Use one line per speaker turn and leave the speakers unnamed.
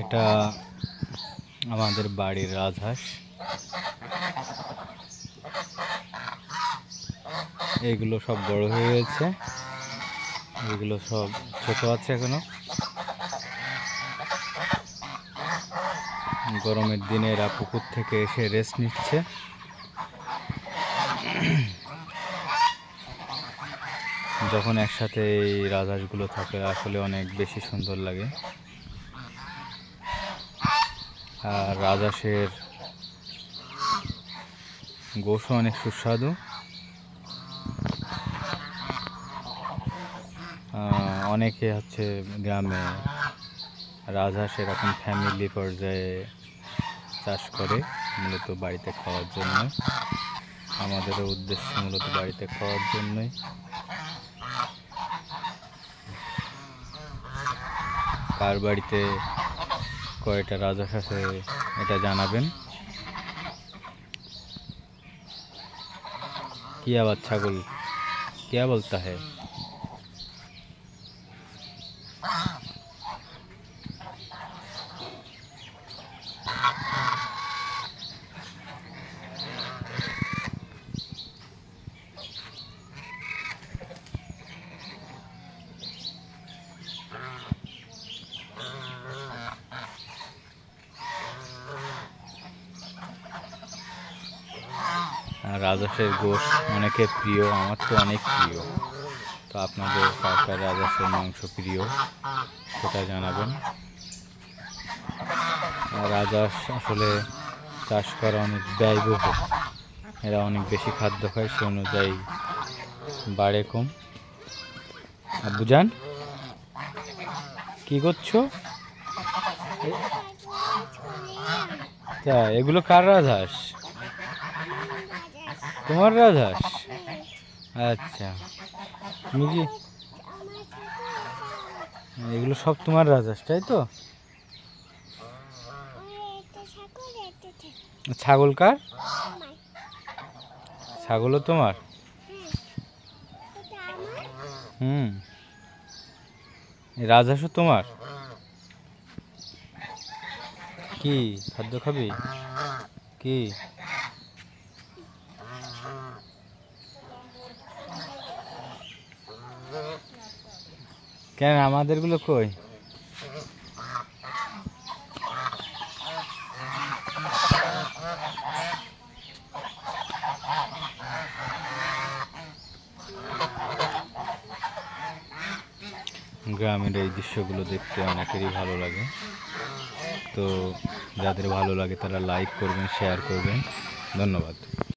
এটা আমাদের বাড়ির রাজহাঁস। এইগুলো সব বড় হয়ে গেছে, এগুলো সব ছোট আছে এখনো। গরমের দিনে এরা পুকুর থেকে এসে রেস্ট নিচ্ছে। যখন একসাথে এই রাজহাঁসগুলো থাকে আসলে অনেক বেশি সুন্দর লাগে। আর রাজহাঁসের গোশও অনেক সুস্বাদু। অনেকে হচ্ছে গ্রামে রাজহাঁস এরকম ফ্যামিলি পর্যায়ে চাষ করে মূলত বাড়িতে খাওয়ার জন্য। আমাদেরও উদ্দেশ্য মূলত বাড়িতে খাওয়ার জন্যই। কার বাড়িতে কয়টা রাজহাঁস আছে এটা জানাবেন। কি আবার ছাগল क्या बोलता है? রাজহাঁসের গোশ অনেকের প্রিয়, আমার তো অনেক প্রিয়। তো আপনাদের কার কার রাজহাঁসের মাংস প্রিয় সেটা জানাবেন। রাজহাঁস আসলে চাষ করা অনেক ব্যয়বহুল, এরা অনেক বেশি খাদ্য খায়, সে অনুযায়ী বাড়ে কম। আব্বুজান কি করছো? এগুলো কার রাজহাঁস? তোমার রাজহাঁস? আচ্ছা, তুমি কি এগুলো সব তোমার রাজহাঁস তাই তো? ছাগল কার? ছাগলও তোমার? রাজহাঁসও তোমার? কি খাদ্য খাবি? কি কেন আমাদেরগুলো কই? গ্রামের এই দৃশ্যগুলো দেখতে অনেকেরই ভালো লাগে। তো যাদের ভালো লাগে তারা লাইক করবেন, শেয়ার করবেন। ধন্যবাদ।